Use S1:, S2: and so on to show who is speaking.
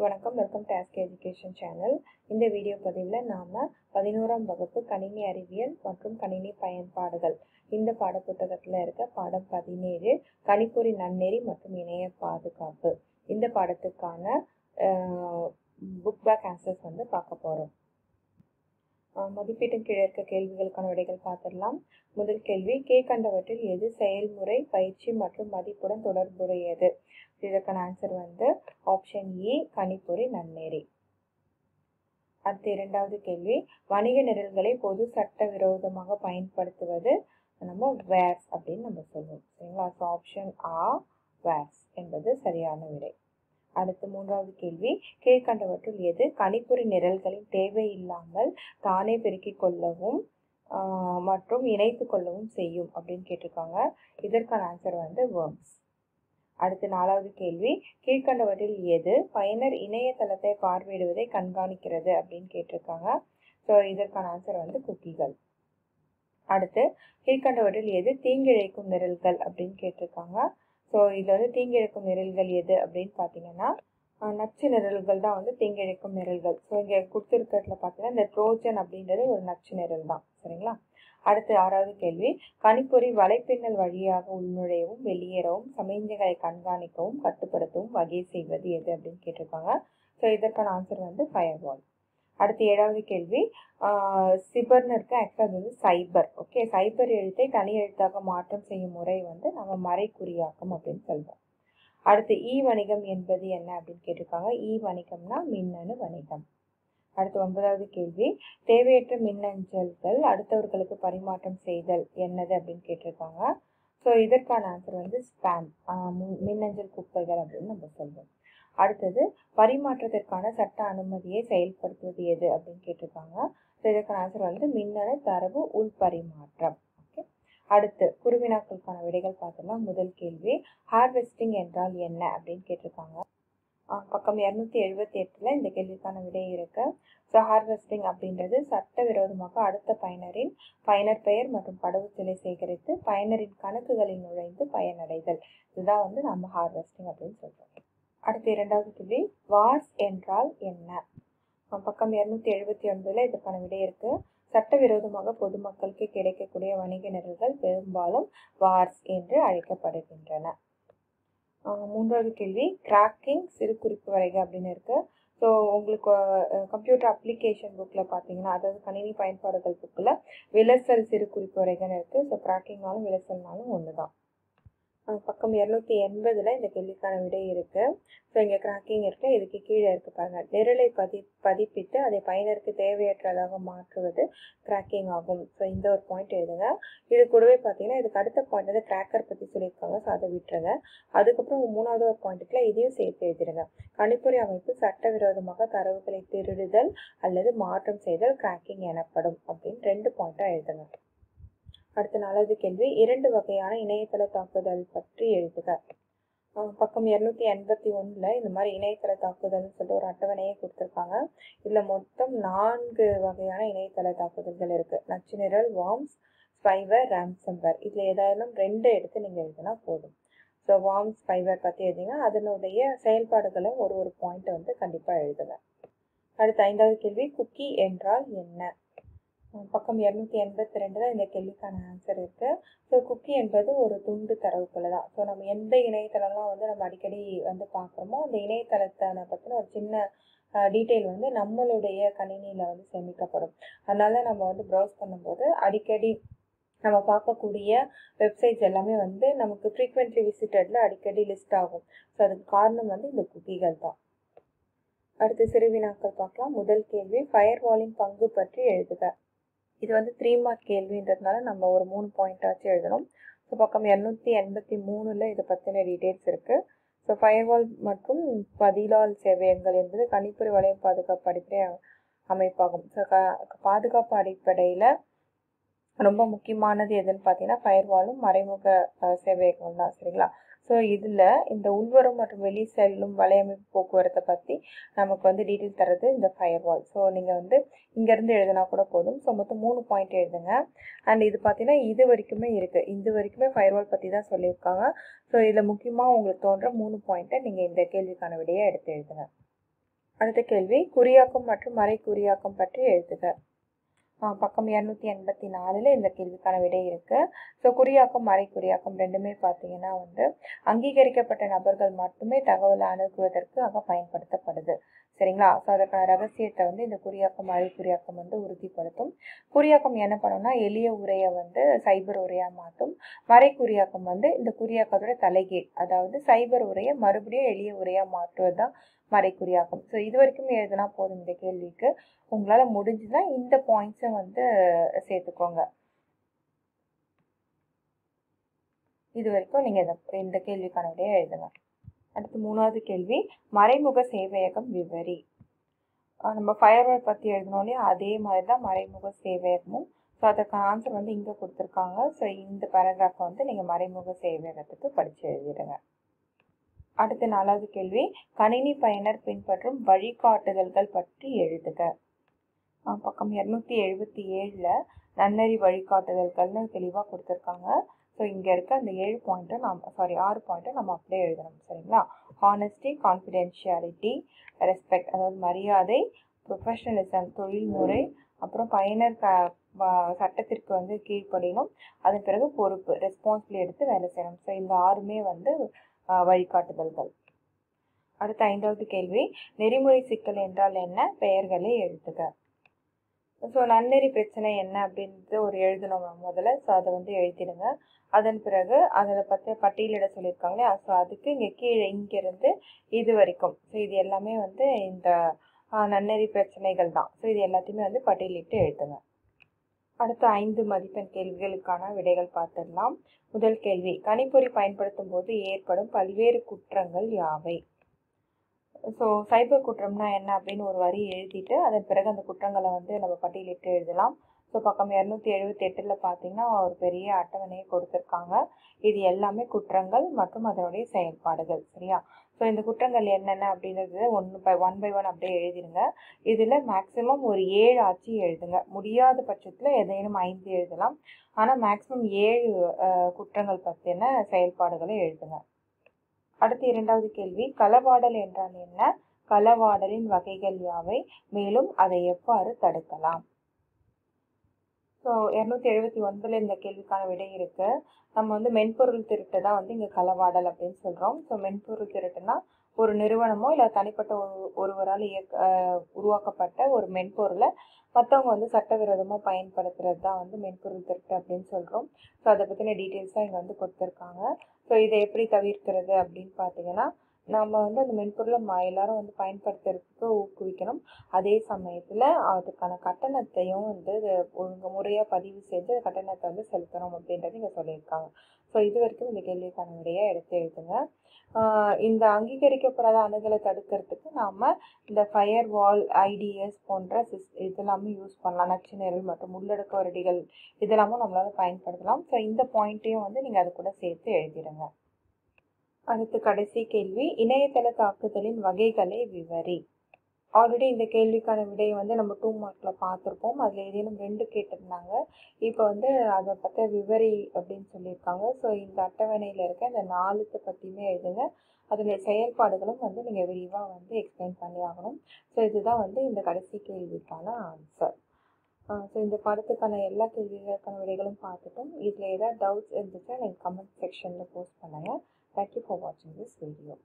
S1: வணக்கம், welcome to ask education channel. இந்த video பதிவில் நாம் 11ஆம் வகுப்பு கணினி அறிவியல் மற்றும் கணினி பயன்பாடுகள் இந்த பாடப்புத்தகத்தில் இருக்க பாடம் 17 கணிப்பொறி நன்னெறி மற்றும் இணைய பாதுகாப்பு இந்த பாடத்துக்கான புக் பேக் ஆன்சர்ஸ் பார்க்க போகிறோம். மதிப்பீட்டின் கீழே இருக்க கேள்விகளுக்கான விடைகள் பார்த்துடலாம். முதல் கேள்வி, கீழ்கண்டவற்றில் எது செயல்முறை, பயிற்சி மற்றும் மதிப்புடன் தொடர்புடையது? இதற்கான ஆன்சர் ஆப்ஷன் இ, கணிப்பொறி நன்னெறி. அடுத்த இரண்டாவது கேள்வி, வணிக நிரல்களை பொது சட்ட விரோதமாக பயன்படுத்துவது நம்ம வேர்ஸ் அப்படின்னு நம்ம சொல்லுவோம். சரிங்களா? ஸோ ஆப்ஷன் ஆ, வேர்ஸ் என்பது சரியான விடை. அடுத்து மூன்றாவது கேள்வி, கீழ்கண்டவற்றுள் எது கணிப்பொறி நிரல்களின் தேவையில்லாமல் தானே பெருக்கிக் கொள்ளவும் மற்றும் இணைத்து கொள்ளவும் செய்யும் அப்படின்னு கேட்டிருக்காங்க. இதற்கான ஆன்சர் வேர்ம்ஸ். அடுத்து நாலாவது கேள்வி, கீழ்கண்டவற்றில் எது பயனர் இணையதளத்தை பார்வையிடுவதை கண்காணிக்கிறது அப்படின்னு கேட்டிருக்காங்க. ஸோ இதற்கான ஆன்சர் குக்கிகள். அடுத்து கீழ்கண்டவற்றில் எது தீங்கிழைக்கும் நிரல்கள் அப்படின்னு கேட்டிருக்காங்க. ஸோ இதில் தீங்கிழைக்கும் நிரல்கள் எது அப்படின்னு பார்த்தீங்கன்னா நச்சு நிரல்கள் தான் தீங்கிழைக்கும் நிரல்கள். ஸோ இங்கே கொடுத்துருக்கிறதுல பார்த்தீங்கன்னா இந்த ட்ரோஜன் அப்படின்றது ஒரு நச்சு நிரல் தான். சரிங்களா? அடுத்து ஆறாவது கேள்வி, கணிப்பொறி வலைப்பின்னல் வழியாக உள்நுழையவும் வெளியேறவும் சமிஞ்சைகளை கண்காணிக்கவும் கட்டுப்படுத்தவும் வகை செய்வது எது அப்படின்னு கேட்டிருக்காங்க. ஸோ இதற்கான ஆன்சர் ஃபயர்வால். அடுத்து ஏழாவது கேள்வி, சிபர்னு இருக்கு, ஆக்சுவலாக அது சைபர். ஓகே, சைபர் எழுத்தை தனி எழுத்தாக மாற்றம் செய்யும் முறை நம்ம மறைக்குறியாக்கம் அப்படின்னு சொல்லுவோம். அடுத்து இ வணிகம் என்பது என்ன அப்படின்னு கேட்டிருக்காங்க. இ வணிகம்னா மின்னணு வணிகம். அடுத்து ஒன்பதாவது கேள்வி, தேவையற்ற மின்னஞ்சல்கள் அடுத்தவர்களுக்கு பரிமாற்றம் செய்தல் என்னது அப்படின்னு கேட்டிருக்காங்க. ஸோ இதற்கான ஆன்சர் ஸ்பேம், மின்னஞ்சல் குப்பைகள் அப்படின்னு நம்ம சொல்லுவோம். அடுத்தது பரிமாற்றத்திற்கான சட்ட அனுமதியை செயல்படுத்துவது எது அப்படின்னு கேட்டிருக்காங்க. ஸோ இதற்கான ஆன்சர் மின்னணு தரவு உள்பரிமாற்றம். ஓகே. அடுத்து குருவினாக்களுக்கான விடைகள் பார்த்தோம்னா முதல் கேள்வி, ஹார்வெஸ்டிங் என்றால் என்ன அப்படின்னு கேட்டிருக்காங்க. பக்கம் 278 இந்த கேள்விக்கான விடை இருக்கு. ஸோ ஹார்வெஸ்டிங் அப்படின்றது சட்டவிரோதமாக அடுத்த பயனர் பெயர் மற்றும் கடவுச்சொல்லை சேகரித்து பயனரின் கணக்குகளில் நுழைந்து பயனடைதல். இதுதான் நம்ம ஹார்வெஸ்டிங் அப்படின்னு சொல்றோம். அடுத்த இரண்டாவது கேள்வி, வார்ஸ் என்றால் என்ன? பக்கம் 279 இதற்கான விடை இருக்கு. சட்டவிரோதமாக பொதுமக்களுக்கு கிடைக்கக்கூடிய வணிக நிரல்கள் பெரும்பாலும் வார்ஸ் என்று அழைக்கப்படுகின்றன. மூன்றாவது கேள்வி, கிராக்கிங் சிறு குறிப்பு வரைக அப்படின்னு இருக்கு. ஸோ உங்களுக்கு கம்ப்யூட்டர் அப்ளிகேஷன் புக்கில் பார்த்தீங்கன்னா, அதாவது கணினி பயன்பாடுகள் புக்கில் விலசல் சிறு குறிப்பு வரைகன்னு இருக்கு. ஸோ கிராக்கிங்னாலும் விலசல்னாலும் ஒன்று தான். பக்கம் 280 இந்த கேள்விக்கான விடை இருக்கு. ஸோ இங்கே கிராக்கிங் இருக்கு, இதுக்கு கீழே இருக்கு பாருங்க. நிரலை பதிப்பித்து அதை பயனருக்கு தேவையற்றதாக மாற்றுவது கிராக்கிங் ஆகும். ஸோ இந்த ஒரு பாயிண்ட் எழுதுங்க. இது கூடவே பார்த்தீங்கன்னா இதுக்கு அடுத்த பாயிண்ட் கிராக்கர் பற்றி சொல்லியிருக்காங்க. ஸோ அதை விட்டுருங்க. அதுக்கப்புறம் மூணாவது ஒரு பாயிண்ட்டுக்குள்ள இதையும் சேர்த்து எழுதிடுங்க. கணிப்பொறி அமைப்பு சட்டவிரோதமாக தரவுகளை திருடுதல் அல்லது மாற்றம் செய்தல் கிராக்கிங் எனப்படும் அப்படின்னு 2 பாயிண்டா எழுதுங்க. அடுத்த நாலாவது கேள்வி, 2 வகையான இணையதள தாக்குதல் பற்றி எழுதுக. பக்கம் 281 இந்த மாதிரி இணையதள தாக்குதல்னு சொல்லிட்டு ஒரு அட்டவணையை கொடுத்துருக்காங்க. இதில் மொத்தம் 4 வகையான இணையதள தாக்குதல்கள் இருக்கு. நச்சு நிரல், வார்ம்ஸ், ஸ்பைவேர், ரான்சம்வேர். இதில் ஏதாவது 2 எடுத்து நீங்கள் எழுதினா போதும். ஸோ வார்ம்ஸ், ஸ்பைவேர் பற்றி எழுதிங்க. அதனுடைய செயல்பாடுகளை ஒரு பாயிண்ட் கண்டிப்பாக எழுதுங்க. அடுத்த ஐந்தாவது கேள்வி, குக்கி என்றால் என்ன? பக்கம் 282 இந்த கேள்விக்கான ஆன்சர் இருக்கு. ஸோ குக்கி என்பது ஒரு துண்டு தரவுக்குள்ள தான். ஸோ நம்ம எந்த இணையதளம்லாம் நம்ம அடிக்கடி பார்க்குறோமோ அந்த இணையதளத்தை பற்றின ஒரு சின்ன டீட்டெயில் நம்மளுடைய கணினியில் சேமிக்கப்படும். அதனால நம்ம ப்ரௌஸ் பண்ணும்போது அடிக்கடி நம்ம பார்க்கக்கூடிய வெப்சைட்ஸ் எல்லாமே நமக்கு ஃப்ரீக்வெண்ட்லி விசிட்டடில் அடிக்கடி லிஸ்ட் ஆகும். ஸோ அதுக்கு காரணம் இந்த குக்கிகள் தான். அடுத்து சிறு வினாக்கள் பார்க்கலாம். முதல் கேள்வி, ஃபயர்வாலின் பங்கு பற்றி எழுதுக. இது 3 மார்க் கேள்வின்றதுனால நம்ம ஒரு 3 பாயிண்ட் ஆச்சு எழுதணும். ஸோ பக்கம் 283 இதை பற்றின டீட்டெயில்ஸ் இருக்குது. ஸோ ஃபயர்வால் மற்றும் பதிலால் சேவையங்கள் என்பது கணிப்பொறி வளைய பாதுகாப்பு அடிப்படை அமைப்பாகும். ஸோ பாதுகாப்பு அடிப்படையில் ரொம்ப முக்கியமானது எதுன்னு பார்த்தீங்கன்னா ஃபயர்வாலும் மறைமுக சேவையங்கள் தான். சரிங்களா? ஸோ இதில் இந்த உள்வரும் மற்றும் வெளி செல்லும் வலையமைப்பு போக்குவரத்தை பற்றி நமக்கு டீட்டெயில் தரது இந்த ஃபயர்வால். ஸோ நீங்கள் இங்கேருந்து எழுதினா கூட போதும். ஸோ மொத்தம் 3 பாயிண்ட் எழுதுங்க. அண்ட் இது பார்த்தீங்கன்னா இது வரைக்குமே இருக்குது. இது வரைக்குமே ஃபயர்வால் பற்றி தான் சொல்லியிருக்காங்க. ஸோ இதில் முக்கியமாக உங்களுக்கு தோன்ற 3 பாயிண்ட்டை நீங்கள் இந்த கேள்விக்கான விடையை எடுத்து எழுதுங்க. அடுத்த கேள்வி குறியாக்கம் மற்றும் மறை குறியாக்கம் பற்றி எழுதுக. பக்கம் 284 இந்த கேள்விக்கான விடை இருக்கு. ஸோ குறியாக்கம் மறை குறியாக்கம் ரெண்டுமே பார்த்தீங்கன்னா வந்து அங்கீகரிக்கப்பட்ட நபர்கள் மட்டுமே தகவலை அணுகுவதற்காக பயன்படுத்தப்படுது. சரிங்களா? ஸோ அதற்கான ரகசியத்தை வந்து இந்த குறியாக்கம் மறை குறியாக்கம் வந்து உறுதிப்படுத்தும். குறியாக்கம் என்ன பண்ணும்னா எளிய உரையை வந்து சைபர் உரையாக மாற்றும். மறை குறியாக்கம் வந்து இந்த குறியாக்கத்தோட தலைகீழ், அதாவது சைபர் உரையை மறுபடியும் எளிய உரையாக மாற்றுவது தான் மறை குறியாக்கம். ஸோ இது வரைக்கும் எழுதுனா போதும். இந்த கேள்விக்கு உங்களால் முடிஞ்சுன்னா இந்த பாயிண்ட்ஸை வந்து சேர்த்துக்கோங்க. இது வரைக்கும் நீங்கள் இந்த கேள்விக்கான விடையை எழுதுங்க. அடுத்து 3வது கேள்வி, மறைமுக சேவையகம் விவரி. நம்ம ஃபயர்வால் பற்றி எழுதினோடனே அதே மாதிரி தான் மறைமுக சேவையகமும். ஸோ அதுக்கான ஆன்சர் வந்து இங்கே கொடுத்துருக்காங்க. ஸோ இந்த பேராகிராஃபை வந்து நீங்கள் மறைமுக சேவையகத்துக்கு படித்து எழுதிடுங்க. அடுத்த 4வது கேள்வி, கணினி பயனர் பின்பற்றும் வழிகாட்டுதல்கள் பற்றி எழுதுக. பக்கம் 277 நன்னெறி வழிகாட்டுதல்கள்னு தெளிவாக கொடுத்துருக்காங்க. ஸோ இங்கே இருக்க அந்த 6 பாயிண்ட்டை நம்ம அப்படியே எழுதணும். சரிங்களா? ஹானஸ்டி, கான்ஃபிடென்ஷியாலிட்டி, ரெஸ்பெக்ட் அதாவது மரியாதை, ப்ரொஃபஷனலிசம் தொழில்முறை, அப்புறம் பயனர் சட்டத்திற்கு வந்து கீழ்ப்படியணும், அதன் பிறகு பொறுப்பு ரெஸ்பான்சிபிலிட்டி எடுத்து வேலை செய்யணும். ஸோ இந்த 6மே வந்து வழிகாட்டுதல்கள். அடுத்த 5வது கேள்வி, நெறிமுறை சிக்கல் என்றால் என்ன? பெயர்களை எழுதுக. ஸோ நன்னெறி பிரச்சனை என்ன அப்படின்றது ஒரு எழுதணும் முதல்ல. ஸோ அதை வந்து எழுதிடுங்க. அதன் பிறகு அதில் பட்டியலிட சொல்லியிருக்காங்களே, ஸோ அதுக்கு இங்கே கீழே இங்கிருந்து இது வரைக்கும், ஸோ இது எல்லாமே வந்து இந்த நன்னெறி பிரச்சனைகள் தான். ஸோ இது எல்லாத்தையுமே வந்து பட்டியலிட்டு எழுதுங்க. அடுத்த 5 மதிப்பெண் கேள்விகளுக்கான விடைகள் பார்த்துடலாம். முதல் கேள்வி, கணிப்பொறி பயன்படுத்தும் போது ஏற்படும் பல்வேறு குற்றங்கள் யாவை? ஸோ சைபர் குற்றம்னா என்ன அப்படின்னு ஒரு வரி எழுதிட்டு அதன் பிறகு அந்த குற்றங்களை வந்து நம்ம பட்டியலிட்டு எழுதலாம். ஸோ பக்கம் 278 பார்த்தீங்கன்னா ஒரு பெரிய அட்டவணையை கொடுத்துருக்காங்க. இது எல்லாமே குற்றங்கள் மற்றும் அதனுடைய செயல்பாடுகள். சரியா? ஸோ இந்த குற்றங்கள் என்னென்ன அப்படின்றது ஒன் பை ஒன் அப்படியே எழுதிடுங்க. இதில் மேக்ஸிமம் ஒரு 7 ஆச்சு எழுதுங்க. முடியாத பட்சத்தில் ஏதேனும் 5 எழுதலாம். ஆனால் மேக்ஸிமம் 7 குற்றங்கள் பற்றின செயல்பாடுகளை எழுதுங்க. அடுத்து 2வது கேள்வி, களவாடல் என்றால் என்ன? களவாடலின் வகைகள் யாவை? மேலும் அதை எவ்வாறு தடுக்கலாம்? ஸோ 279 இந்த கேள்விக்கான விடை இருக்கு. நம்ம வந்து மென்பொருள் திருட்டு தான் வந்து இங்கே களவாடல் அப்படின்னு சொல்கிறோம். ஸோ மென்பொருள் திருட்டுனா ஒரு நிறுவனமோ இல்லை தனிப்பட்ட ஒருவரால் உருவாக்கப்பட்ட ஒரு மென்பொருளை மற்றவங்க வந்து சட்டவிரோதமாக பயன்படுத்துறது தான் வந்து மென்பொருள் திருட்டு அப்படின்னு சொல்கிறோம். ஸோ அதை பற்றின டீட்டெயில்ஸ் தான் இங்கே வந்து கொடுத்துருக்காங்க. ஸோ இதை எப்படி தவிர்க்கிறது அப்படின்னு பார்த்தீங்கன்னா, நம்ம வந்து அந்த மென்பொருளை எல்லாரும் வந்து பயன்படுத்துறதுக்கு ஊக்குவிக்கணும். அதே சமயத்தில் அதுக்கான கட்டணத்தையும் வந்து முறையாக பதிவு செஞ்சு அந்த கட்டணத்தை வந்து செலுத்தணும் அப்படின்றது இங்கே சொல்லியிருக்காங்க. ஸோ இது வரைக்கும் இந்த கேள்விக்கான விடையை எடுத்து எழுதுங்க. இந்த அங்கீகரிக்கப்படாத அணுகலை தடுக்கிறதுக்கு நாம் இந்த ஃபயர் வால், ஐடிஎஸ் போன்ற இதெல்லாமே யூஸ் பண்ணலாம். நச்சு நிரல் மற்றும் உள்ளடக்க வருடிகள் இதெல்லாமும் நம்மளால் பயன்படுத்தலாம். ஸோ இந்த பாயிண்ட்டையும் வந்து நீங்கள் அது கூட சேர்த்து எழுதிடுங்க. அடுத்து கடைசி கேள்வி, இணையதள தாக்குதலின் வகைகளை விவரி. ஆல்ரெடி இந்த கேள்விக்கான விடையை வந்து நம்ம 2 மார்க்கில் பார்த்துருப்போம். அதில் ஏதேனும் 2 கேட்டிருந்தாங்க. இப்போ வந்து அதை பற்றி விவரி அப்படின்னு சொல்லியிருக்காங்க. ஸோ இந்த அட்டவணையில் இருக்க இந்த 4 பற்றியுமே எழுதுங்க. அதில் செயல்பாடுகளும் வந்து நீங்கள் விரிவாக வந்து எக்ஸ்பிளைன் பண்ணி ஆகணும். ஸோ இதுதான் வந்து இந்த கடைசி கேள்விக்கான ஆன்சர். ஸோ இந்த படத்துக்கான எல்லா கேள்விகளுக்கான விடைகளும் பார்த்துட்டோம். இதில் ஏதாவது டவுட்ஸ் இருந்துச்சுன்னா நீங்கள் கமெண்ட் செக்ஷனில் போஸ்ட் பண்ணுங்கள். Thank you for watching this video.